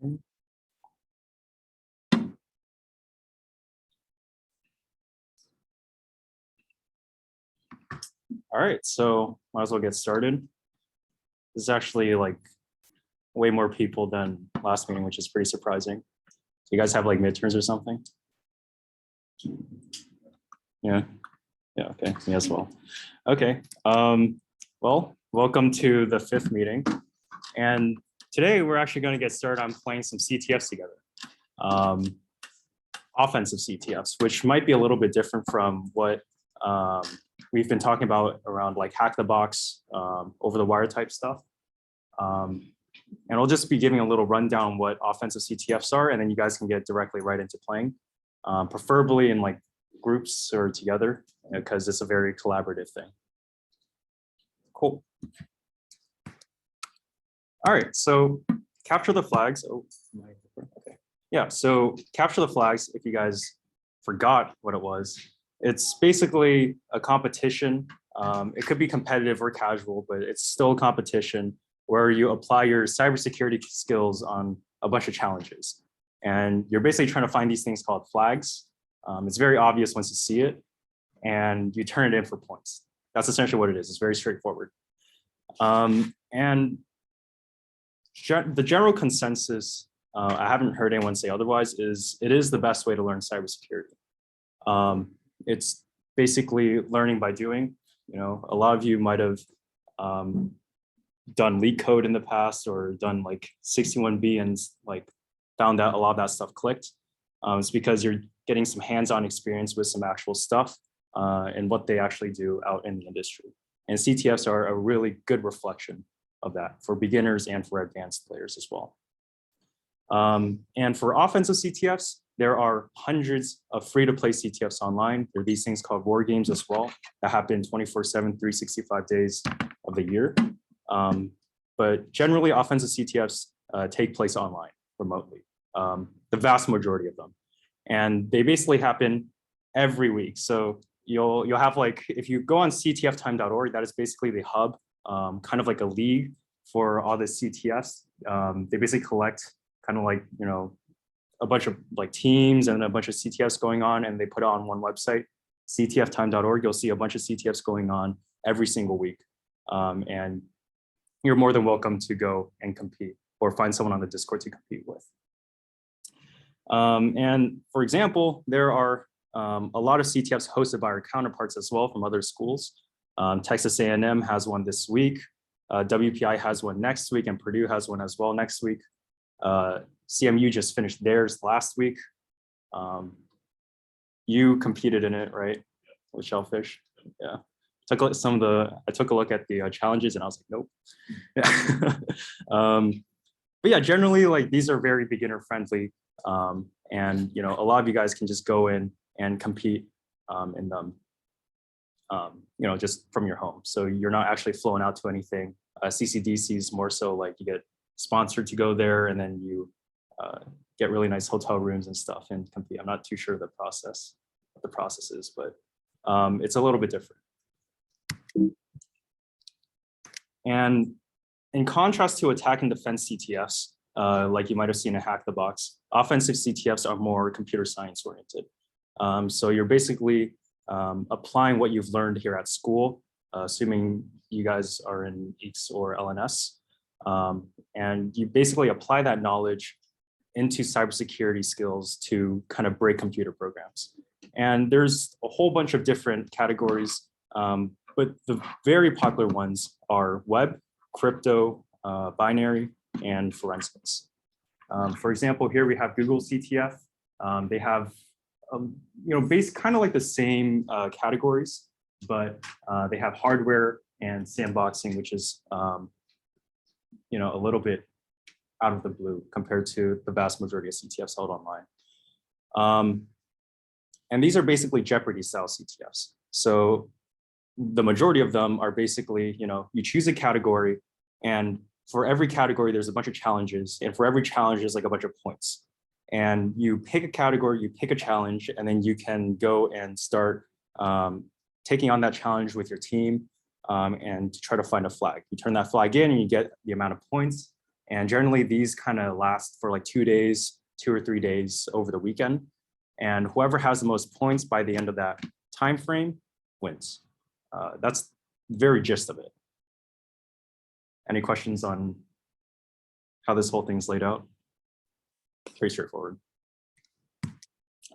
All right, so might as well get started. This is actually like way more people than last meeting, which is pretty surprising. So you guys have like midterms or something? Yeah, okay, me as well. Okay, well, welcome to the 5th meeting. And today we're actually going to get started on playing some CTFs together. Offensive CTFs, which might be a little bit different from what we've been talking about around like hack the box, over the wire type stuff. And I'll just be giving a little rundown on what offensive CTFs are, and then you guys can get directly right into playing, preferably in like groups or together, because it's a very collaborative thing. Cool. All right, so capture the flags. Oh, okay. Yeah, so capture the flags, if you guys forgot what it was, it's basically a competition. It could be competitive or casual, but it's still a competition where you apply your cybersecurity skills on a bunch of challenges. And you're basically trying to find these things called flags. It's very obvious once you see it, and you turn it in for points. That's essentially what it is. It's very straightforward. And the general consensus, I haven't heard anyone say otherwise, is it is the best way to learn cybersecurity. It's basically learning by doing. You know, a lot of you might have done leak code in the past or done like 61B and like found out a lot of that stuff clicked. It's because you're getting some hands-on experience with some actual stuff and what they actually do out in the industry. And CTFs are a really good reflection of that for beginners and for advanced players as well. And for offensive CTFs, there are hundreds of free-to-play CTFs online. There are these things called war games as well that happen 24/7, 365 days of the year. But generally, offensive CTFs take place online, remotely, the vast majority of them. And they basically happen every week. So you'll have like, if you go on ctftime.org, that is basically the hub, kind of like a league for all the CTFs. They basically collect kind of like, you know, a bunch of like teams and a bunch of CTFs going on, and they put it on one website, ctftime.org. You'll see a bunch of CTFs going on every single week. And you're more than welcome to go and compete or find someone on the Discord to compete with. And for example, there are a lot of CTFs hosted by our counterparts as well from other schools. Texas A&M has one this week. WPI has one next week, and Purdue has one as well next week. CMU just finished theirs last week. You competed in it, right? With Shellfish. Yeah. I took a look at the challenges and I was like, nope. Yeah. But yeah, generally, like these are very beginner friendly. And you know, a lot of you guys can just go in and compete in them, you know, just from your home. So you're not actually flown out to anything. CCDC is more so like you get sponsored to go there, and then you get really nice hotel rooms and stuff and compete. I'm not too sure what the process is, but it's a little bit different. And in contrast to attack and defense CTFs, like you might have seen in Hack the Box, offensive CTFs are more computer science oriented. So you're basically applying what you've learned here at school, assuming you guys are in EECS or LNS. And you basically apply that knowledge into cybersecurity skills to kind of break computer programs. And there's a whole bunch of different categories, but the very popular ones are web, crypto, binary, and forensics. For example, here we have Google CTF. They have, you know, kind of like the same categories, but they have hardware and sandboxing, which is, you know, a little bit out of the blue compared to the vast majority of CTFs held online. And these are basically Jeopardy style CTFs. So the majority of them are basically, you know, you choose a category, and for every category, there's a bunch of challenges, and for every challenge, there's like a bunch of points. And you pick a category, you pick a challenge, and then you can go and start taking on that challenge with your team and try to find a flag. You turn that flag in and you get the amount of points. And generally these kind of last for like 2 days, 2 or 3 days over the weekend. And whoever has the most points by the end of that time frame wins. That's very gist of it. Any questions on how this whole thing's laid out? Pretty straightforward.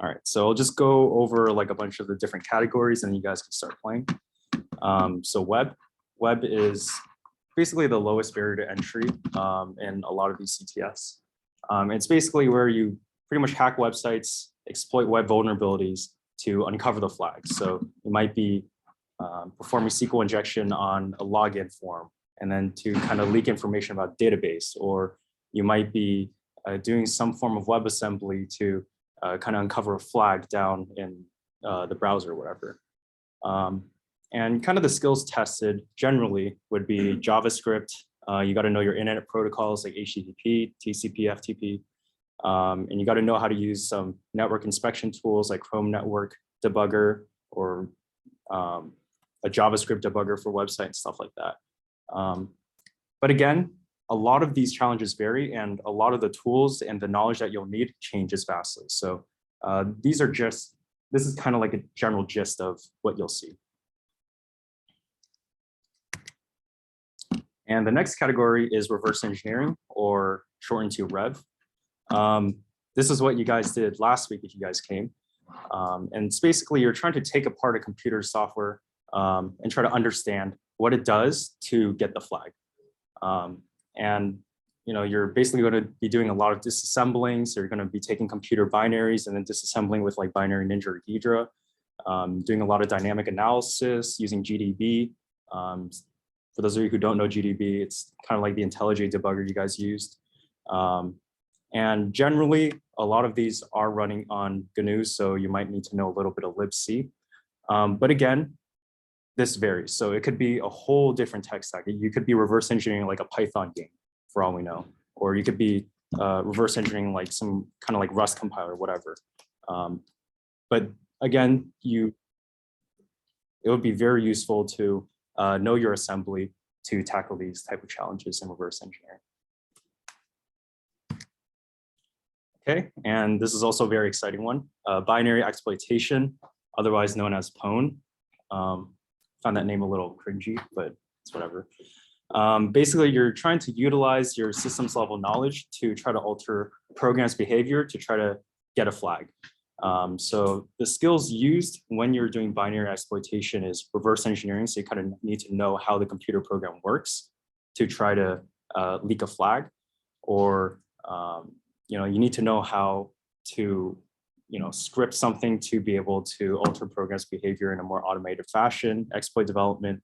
All right, so I'll just go over like a bunch of the different categories and you guys can start playing. So web is basically the lowest barrier to entry in a lot of these CTFs. It's basically where you pretty much hack websites, exploit web vulnerabilities to uncover the flags. So you might be performing SQL injection on a login form and then to kind of leak information about database, or you might be doing some form of WebAssembly to kind of uncover a flag down in the browser or whatever. And kind of the skills tested generally would be JavaScript. You got to know your internet protocols like HTTP, TCP, FTP. And you got to know how to use some network inspection tools like Chrome Network Debugger or a JavaScript debugger for website and stuff like that. But again, a lot of these challenges vary and a lot of the tools and the knowledge that you'll need changes vastly. So this is kind of like a general gist of what you'll see. And the next category is reverse engineering, or shortened to Rev. This is what you guys did last week if you guys came. And it's basically you're trying to take apart a computer software and try to understand what it does to get the flag. And you're basically going to be doing a lot of disassembling. So you're going to be taking computer binaries and then disassembling with like Binary Ninja or Ghidra, doing a lot of dynamic analysis using GDB. For those of you who don't know GDB, it's kind of like the IntelliJ debugger you guys used. And generally, a lot of these are running on GNU, so you might need to know a little bit of libc. But again, this varies. So it could be a whole different tech stack. You could be reverse engineering like a Python game, for all we know. Or you could be reverse engineering like some kind of like Rust compiler, whatever. But again, it would be very useful to know your assembly to tackle these type of challenges in reverse engineering. Okay, and this is also a very exciting one. Binary exploitation, otherwise known as pwn. Found that name a little cringy, but it's whatever. Basically, you're trying to utilize your systems level knowledge to try to alter program's behavior to try to get a flag. So the skills used when you're doing binary exploitation is reverse engineering. So you kind of need to know how the computer program works to try to leak a flag, or you need to know how to script something to be able to alter program's behavior in a more automated fashion, exploit development.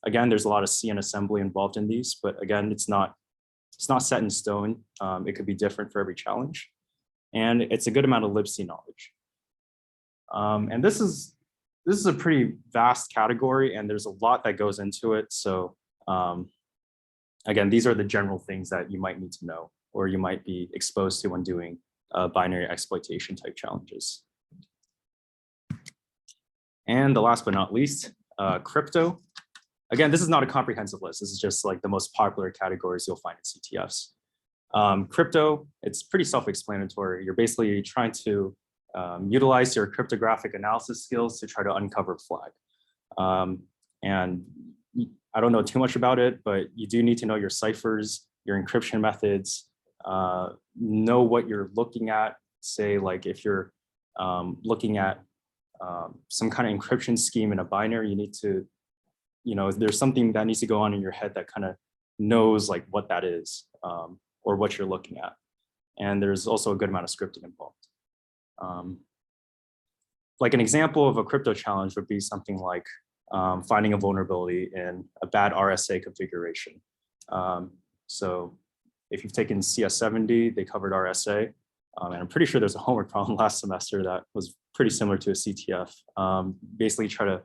Again, there's a lot of C and assembly involved in these, but again, it's not set in stone. It could be different for every challenge. And it's a good amount of libc knowledge. And this is a pretty vast category, and there's a lot that goes into it. So again, these are the general things that you might need to know, or you might be exposed to when doing binary exploitation type challenges. And the last but not least, crypto. Again, this is not a comprehensive list. This is just like the most popular categories you'll find in CTFs. Crypto, it's pretty self-explanatory. You're basically trying to utilize your cryptographic analysis skills to try to uncover flag. And I don't know too much about it, but you do need to know your ciphers, your encryption methods, know what you're looking at. Say like if you're looking at some kind of encryption scheme in a binary, you need to, there's something that needs to go on in your head that kind of knows like what that is. Or what you're looking at. And there's also a good amount of scripting involved. Like an example of a crypto challenge would be something like finding a vulnerability in a bad RSA configuration. So if you've taken CS70, they covered RSA. And I'm pretty sure there's a homework problem last semester that was pretty similar to a CTF. Basically try to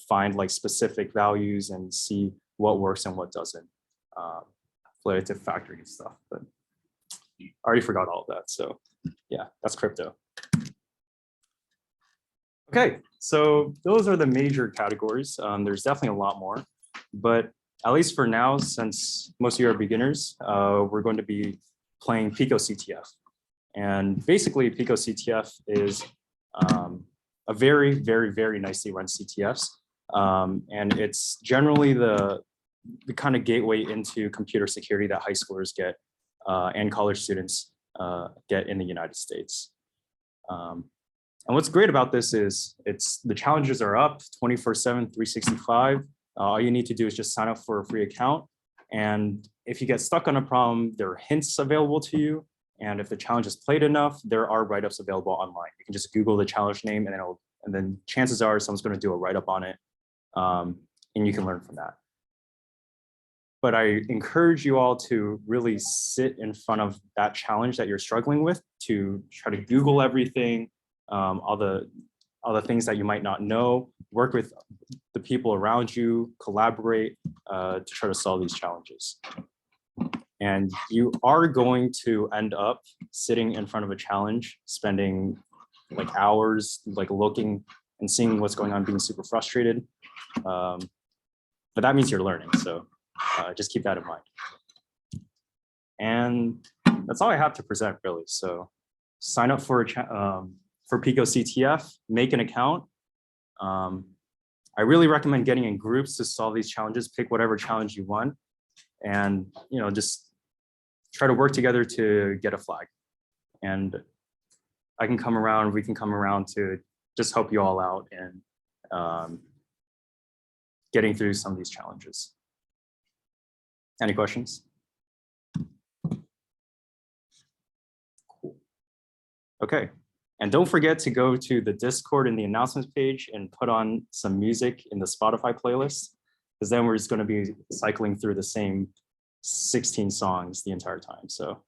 find like specific values and see what works and what doesn't. Related to factoring and stuff, but I already forgot all of that. So yeah, that's crypto. Okay, so those are the major categories. There's definitely a lot more, but at least for now, since most of you are beginners, we're going to be playing PicoCTF. And basically, PicoCTF is a very, very, very nicely run CTFs. And it's generally the kind of gateway into computer security that high schoolers get and college students get in the United States. And what's great about this is the challenges are up 24/7, 365. All you need to do is just sign up for a free account. And if you get stuck on a problem, there are hints available to you. And if the challenge is played enough, there are write-ups available online. You can just Google the challenge name and then chances are someone's going to do a write-up on it. And you can learn from that. But I encourage you all to really sit in front of that challenge that you're struggling with, to try to Google everything, all the things that you might not know, work with the people around you, collaborate to try to solve these challenges. And you are going to end up sitting in front of a challenge, spending like hours, like looking and seeing what's going on, being super frustrated. But that means you're learning. So just keep that in mind. And that's all I have to present, really. So sign up for PicoCTF, make an account. I really recommend getting in groups to solve these challenges. Pick whatever challenge you want, and just try to work together to get a flag. And we can come around to just help you all out in getting through some of these challenges. Any questions? Cool. Okay. And don't forget to go to the Discord and the announcements page and put on some music in the Spotify playlist, because then we're just going to be cycling through the same 16 songs the entire time. So